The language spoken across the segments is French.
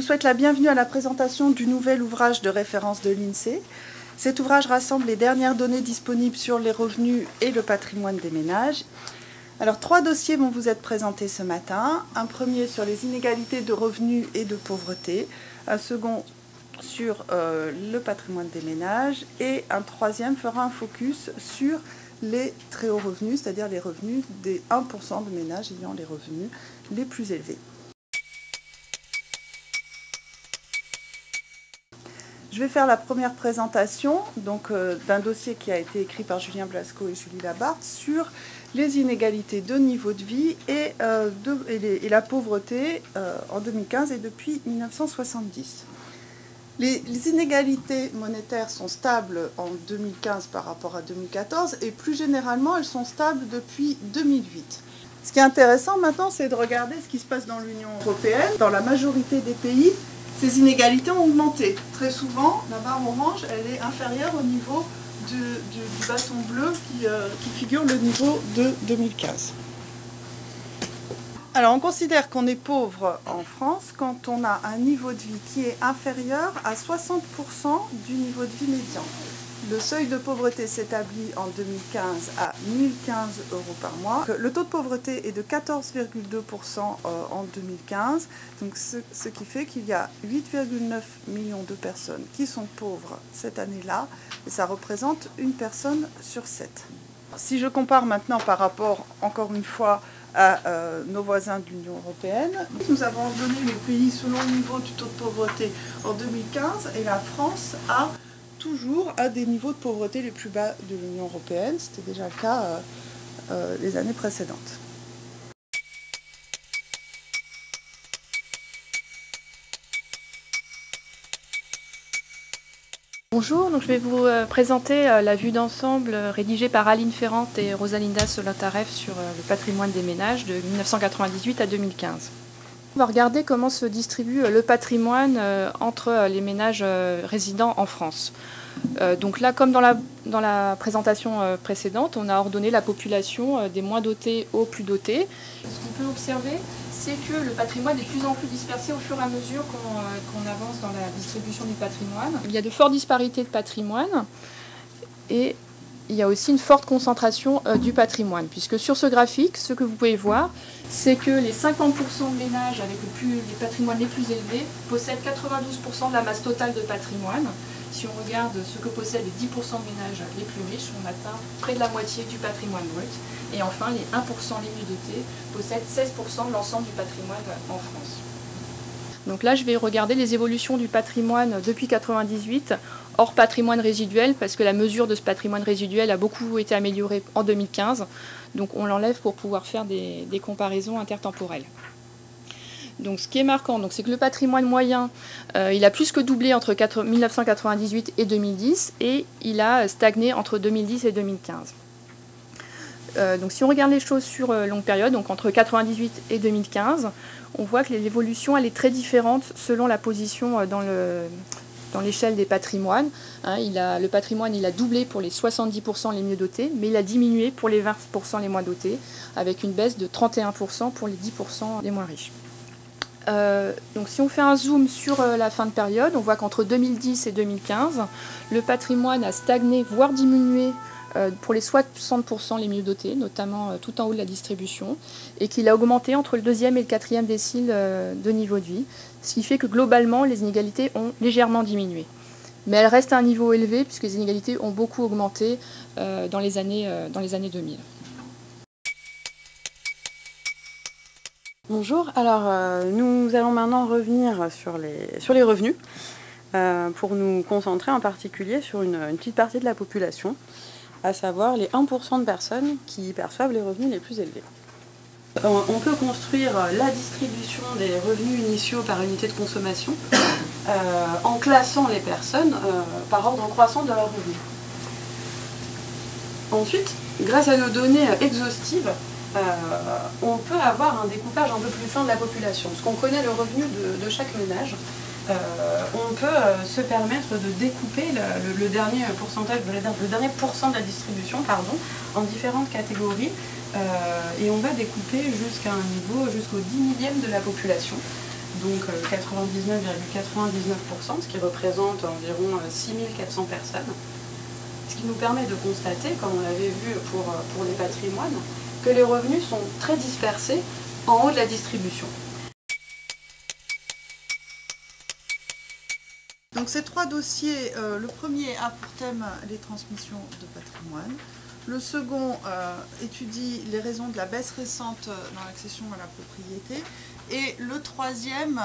vous souhaite la bienvenue à la présentation du nouvel ouvrage de référence de l'INSEE. Cet ouvrage rassemble les dernières données disponibles sur les revenus et le patrimoine des ménages. Alors, 3 dossiers vont vous être présentés ce matin. Un premier sur les inégalités de revenus et de pauvreté, un second sur le patrimoine des ménages et un troisième fera un focus sur les très hauts revenus, c'est-à-dire les revenus des 1% de ménages ayant les revenus les plus élevés. Je vais faire la première présentation d'un dossier qui a été écrit par Julien Blasco et Julie Labarthe sur les inégalités de niveau de vie et la pauvreté en 2015 et depuis 1970. Les inégalités monétaires sont stables en 2015 par rapport à 2014 et plus généralement elles sont stables depuis 2008. Ce qui est intéressant maintenant, c'est de regarder ce qui se passe dans l'Union européenne. Dans la majorité des pays, ces inégalités ont augmenté. Très souvent, la barre orange, elle est inférieure au niveau du bâton bleu qui figure le niveau de 2015. Alors, on considère qu'on est pauvre en France quand on a un niveau de vie qui est inférieur à 60% du niveau de vie médian. Le seuil de pauvreté s'établit en 2015 à 1 015 € par mois. Le taux de pauvreté est de 14,2% en 2015, donc ce qui fait qu'il y a 8,9 millions de personnes qui sont pauvres cette année-là, et ça représente une personne sur 7. Si je compare maintenant par rapport, encore une fois, à nos voisins de l'Union européenne, nous avons donné les pays selon le niveau du taux de pauvreté en 2015, et la France a toujours à des niveaux de pauvreté les plus bas de l'Union européenne. C'était déjà le cas les années précédentes. Bonjour, donc je vais vous présenter la vue d'ensemble rédigée par Aline Ferrand et Rosalinda Solotareff sur le patrimoine des ménages de 1998 à 2015. On va regarder comment se distribue le patrimoine entre les ménages résidents en France. Donc là, comme dans la présentation précédente, on a ordonné la population des moins dotés aux plus dotés. Ce qu'on peut observer, c'est que le patrimoine est de plus en plus dispersé au fur et à mesure qu'on avance dans la distribution du patrimoine. Il y a de fortes disparités de patrimoine et il y a aussi une forte concentration du patrimoine, puisque sur ce graphique, ce que vous pouvez voir, c'est que les 50% de ménages avec les patrimoines les plus élevés possèdent 92% de la masse totale de patrimoine. Si on regarde ce que possèdent les 10% de ménages les plus riches, on atteint près de la moitié du patrimoine brut. Et enfin, les 1% les mieux dotés possèdent 16% de l'ensemble du patrimoine en France. Donc là, je vais regarder les évolutions du patrimoine depuis 1998, hors patrimoine résiduel, parce que la mesure de ce patrimoine résiduel a beaucoup été améliorée en 2015. Donc on l'enlève pour pouvoir faire des comparaisons intertemporelles. Donc ce qui est marquant, c'est que le patrimoine moyen, il a plus que doublé entre 1998 et 2010, et il a stagné entre 2010 et 2015. Donc si on regarde les choses sur longue période, donc entre 1998 et 2015, on voit que l'évolution elle est très différente selon la position dans l'échelle des patrimoines. Le patrimoine il a doublé pour les 70% les mieux dotés, mais il a diminué pour les 20% les moins dotés, avec une baisse de 31% pour les 10% les moins riches. Donc si on fait un zoom sur la fin de période, on voit qu'entre 2010 et 2015, le patrimoine a stagné, voire diminué pour les 60% les mieux dotés, notamment tout en haut de la distribution, et qu'il a augmenté entre le 2e et le 4e décile de niveau de vie, ce qui fait que globalement les inégalités ont légèrement diminué. Mais elles restent à un niveau élevé puisque les inégalités ont beaucoup augmenté dans les années 2000. Bonjour, alors nous allons maintenant revenir sur les revenus pour nous concentrer en particulier sur une petite partie de la population, à savoir les 1% de personnes qui perçoivent les revenus les plus élevés. On peut construire la distribution des revenus initiaux par unité de consommation en classant les personnes par ordre croissant de leurs revenus. Ensuite, grâce à nos données exhaustives, on peut avoir un découpage un peu plus fin de la population. Parce qu'on connaît le revenu de chaque ménage, on peut se permettre de découper le dernier pourcentage, le dernier pourcent de la distribution, en différentes et on va découper jusqu'à un niveau, jusqu'au 10 millième de la population. donc 99,99%, ce qui représente environ 6400 personnes. Ce qui nous permet de constater, comme on l'avait vu pour les patrimoines, que les revenus sont très dispersés en haut de la distribution. Donc ces 3 dossiers, le premier a pour thème les transmissions de patrimoine. Le second étudie les raisons de la baisse récente dans l'accession à la propriété. Et le troisième,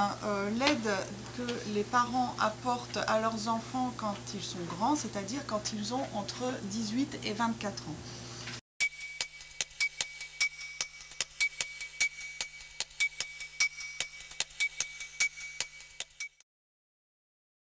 l'aide que les parents apportent à leurs enfants quand ils sont grands, c'est-à-dire quand ils ont entre 18 et 24 ans.